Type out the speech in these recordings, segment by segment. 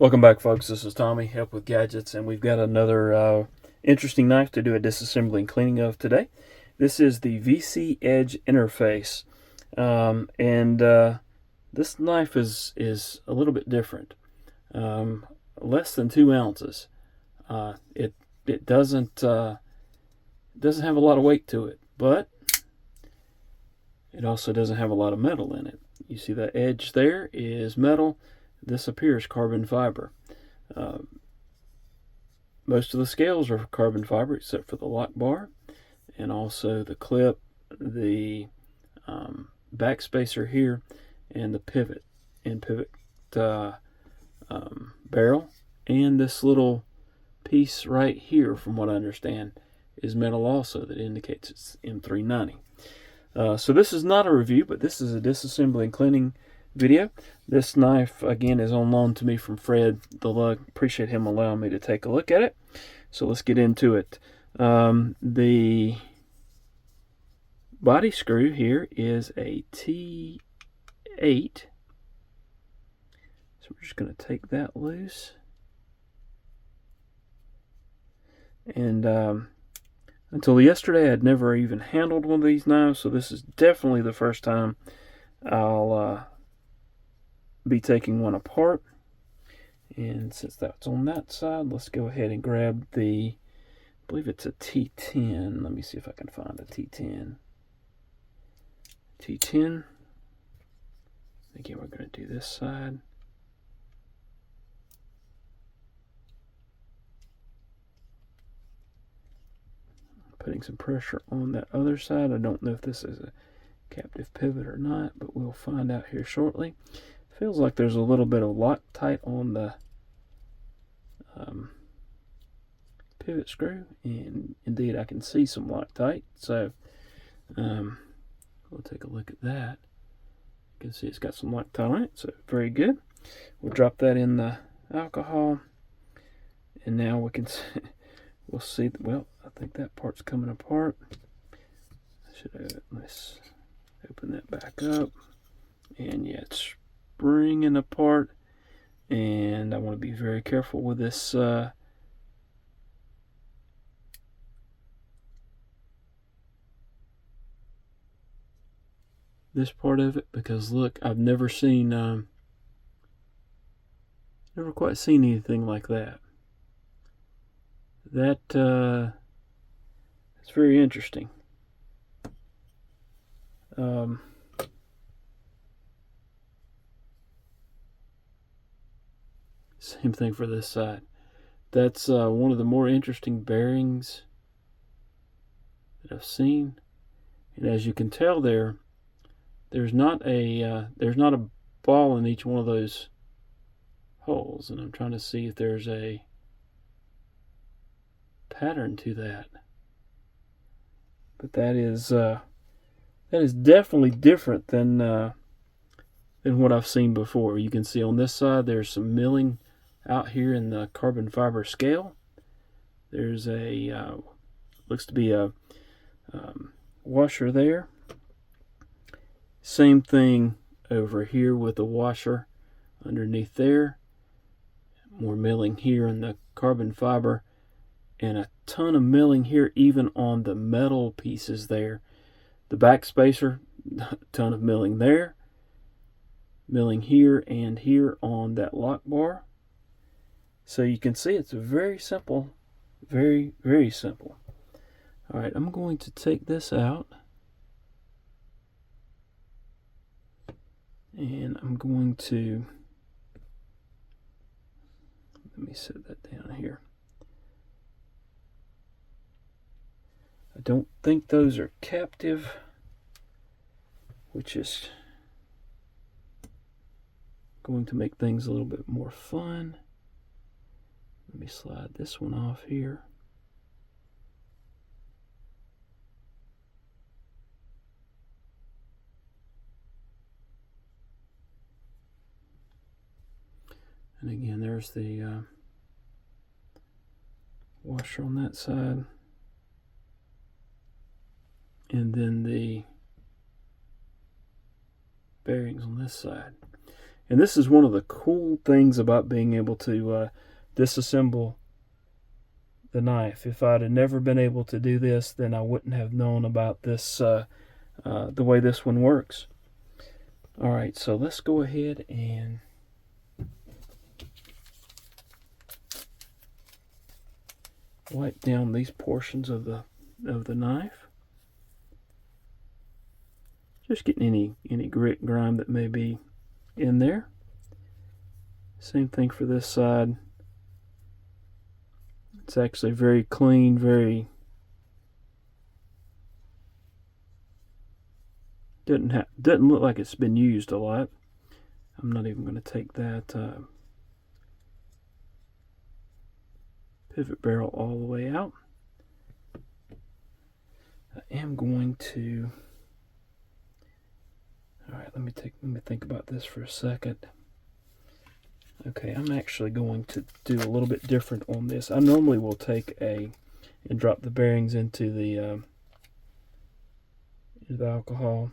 Welcome back, folks. This is Tommy, Help with Gadgets, and we've got another interesting knife to do a disassembly and cleaning of today. This is the VC Edge interface, and this knife is a little bit different. Less than 2 ounces. It doesn't have a lot of weight to it, but it also doesn't have a lot of metal in it. You see that edge there is metal. This appears carbon fiber. Most of the scales are carbon fiber except for the lock bar and also the clip, the back spacer here, and the pivot barrel. And this little piece right here, from what I understand, is metal also that indicates it's M390. So this is not a review, but this is a disassembly and cleaning video. This knife, again, is on loan to me from FredTheLug. Appreciate him allowing me to take a look at it. So let's get into it. The body screw here is a T8. So we're just going to take that loose. And until yesterday, I'd never even handled one of these knives, so this is definitely the first time I'll be taking one apart. And since that's on that side, let's go ahead and grab I believe it's a T10. Let me see if I can find a T10. Again, we're going to do this side. Putting some pressure on that other side. I don't know if this is a captive pivot or not, but we'll find out here shortly. Feels like there's a little bit of Loctite on the pivot screw, and indeed I can see some Loctite. So we'll take a look at that. You can see it's got some Loctite on it, so very good. We'll drop that in the alcohol, and now we can we'll see. Well, I think that part's coming apart. Let's open that back up, and yeah, it's springing apart, and I want to be very careful with this this part of it, because look, I've never quite seen anything like that. It's very interesting. Same thing for this side. That's one of the more interesting bearings that I've seen. And as you can tell there's not a ball in each one of those holes. And I'm trying to see if there's a pattern to that. But that is definitely different than what I've seen before. You can see on this side there's some milling out here in the carbon fiber scale. There's a looks to be a washer there. Same thing over here with the washer underneath there. More milling here in the carbon fiber, and a ton of milling here even on the metal pieces there. The back spacer, a ton of milling there. Milling here and here on that lock bar. So you can see it's very simple. Very, very simple. Alright, I'm going to take this out. And I'm going to, let me set that down here. I don't think those are captive, which is going to make things a little bit more fun. Let me slide this one off here. And again, there's the washer on that side. And then the bearings on this side. And this is one of the cool things about being able to disassemble the knife. If I'd have never been able to do this, then I wouldn't have known about this, the way this one works. Alright, so let's go ahead and wipe down these portions of the knife. Just getting any grit and grime that may be in there. Same thing for this side. It's actually very clean, doesn't look like it's been used a lot. I'm not even going to take that pivot barrel all the way out. I am going to. All right, let me think about this for a second. Okay, I'm actually going to do a little bit different on this. I normally will take and drop the bearings into the alcohol,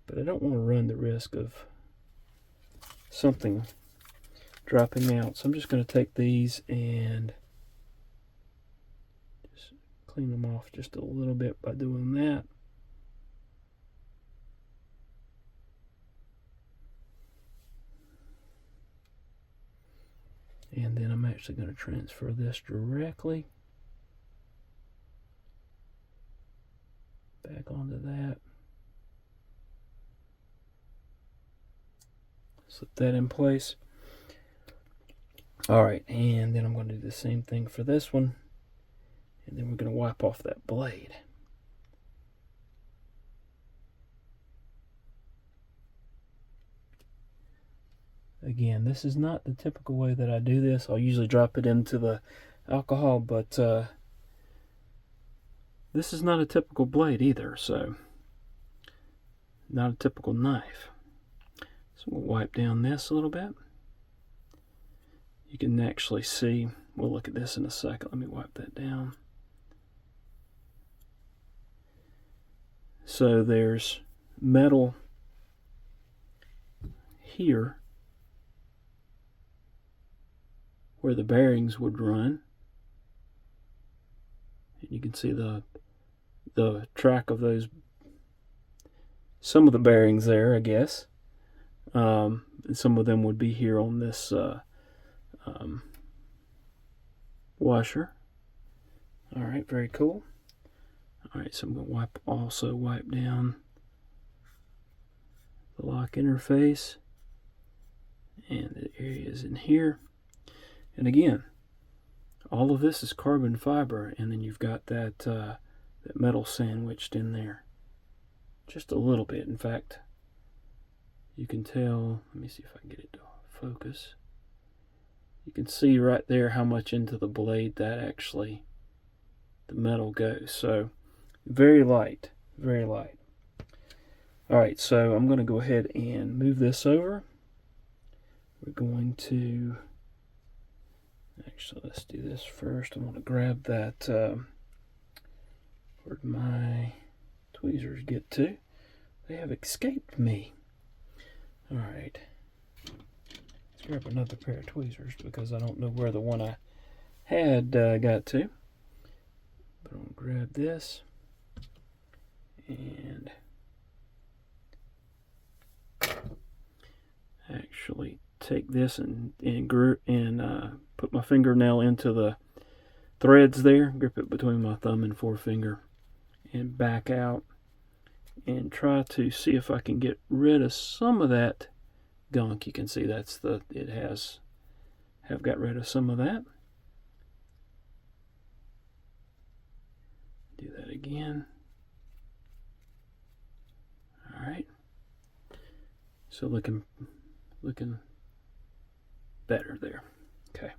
but I don't want to run the risk of something dropping out. So I'm just going to take these and just clean them off just a little bit by doing that. And then I'm actually going to transfer this directly back onto that. Slip that in place. Alright, and then I'm going to do the same thing for this one. And then we're going to wipe off that blade. Again, this is not the typical way that I do this. I'll usually drop it into the alcohol, but this is not a typical blade either, so not a typical knife. So we'll wipe down this a little bit. You can actually see, we'll look at this in a second. Let me wipe that down. So there's metal here where the bearings would run. And you can see the track of those, some of the bearings there, I guess. And some of them would be here on this washer. Alright, very cool. Alright, so I'm going to also wipe down the lock interface and the areas in here. And again, all of this is carbon fiber, and then you've got that that metal sandwiched in there. Just a little bit. In fact, you can tell, let me see if I can get it to focus. You can see right there how much into the blade that actually, the metal goes. So, very light, very light. Alright, so I'm going to go ahead and move this over. We're going to, actually let's do this first. I want to grab that, where'd my tweezers get to? They have escaped me. Alright, let's grab another pair of tweezers because I don't know where the one I had got to. But I'm going to grab this and actually take this and put my fingernail into the threads there, grip it between my thumb and forefinger, and back out and try to see if I can get rid of some of that gunk. You can see that's have got rid of some of that. Do that again. Alright. So looking better there. Okay.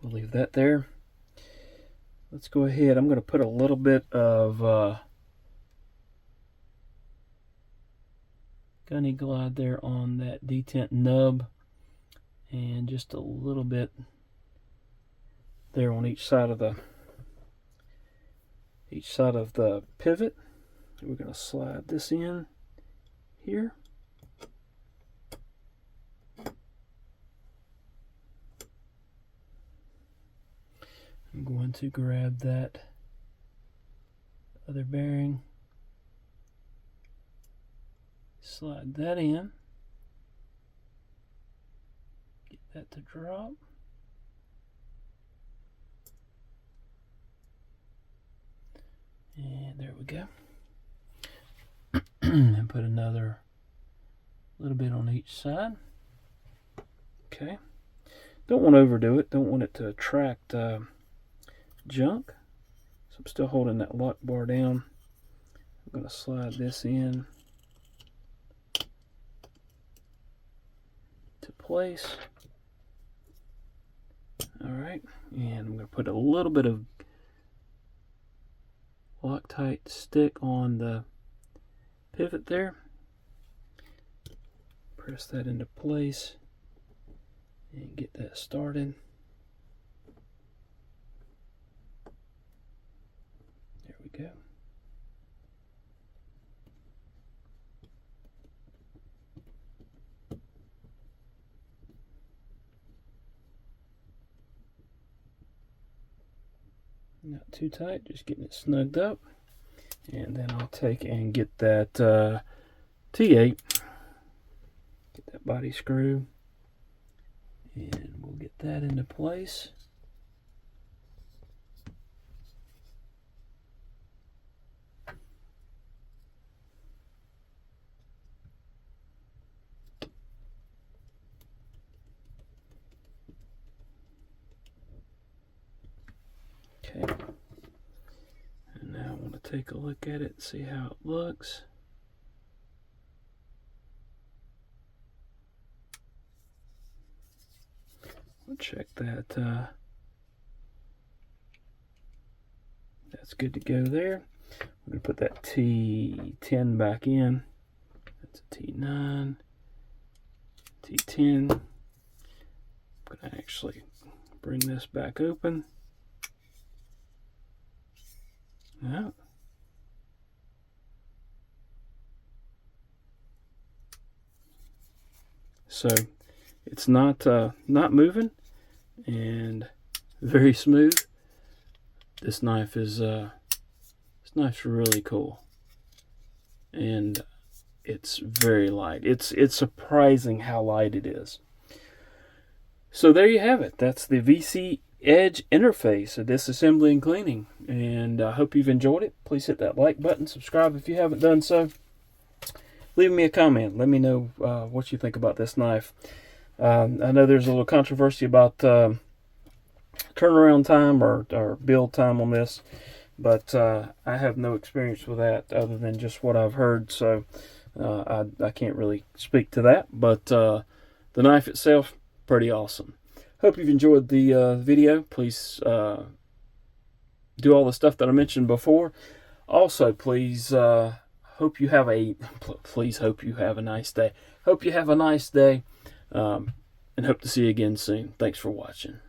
We'll leave that there. Let's go ahead. I'm going to put a little bit of gunny glide there on that detent nub, and just a little bit there on each side of the pivot. We're going to slide this in here. I'm going to grab that other bearing, slide that in, get that to drop. And there we go. And put another little bit on each side. Okay. Don't want to overdo it. Don't want it to attract junk. So I'm still holding that lock bar down. I'm going to slide this in to place. Alright, and I'm going to put a little bit of Loctite stick on the pivot there. Press that into place and get that started. There we go. Not too tight, just getting it snugged up. And then I'll take and get that T8, get that body screw, and we'll get that into place. Okay, and now I want to take a look at it and see how it looks. We'll check that. That's good to go there. I'm going to put that T10 back in. That's a T9, T10. I'm going to actually bring this back open. Now, so it's not moving and very smooth. This knife is this knife's really cool, and it's very light. It's surprising how light it is. So there you have it. That's the VC Edge interface, a disassembly and cleaning, and I hope you've enjoyed it. Please hit that like button, subscribe if you haven't done so. Leave me a comment. Let me know what you think about this knife. I know there's a little controversy about turnaround time or build time on this, but I have no experience with that other than just what I've heard, so I can't really speak to that, but the knife itself, pretty awesome. Hope you've enjoyed the video. Please do all the stuff that I mentioned before. Also, please hope you have a nice day. Hope you have a nice day, and hope to see you again soon. Thanks for watching.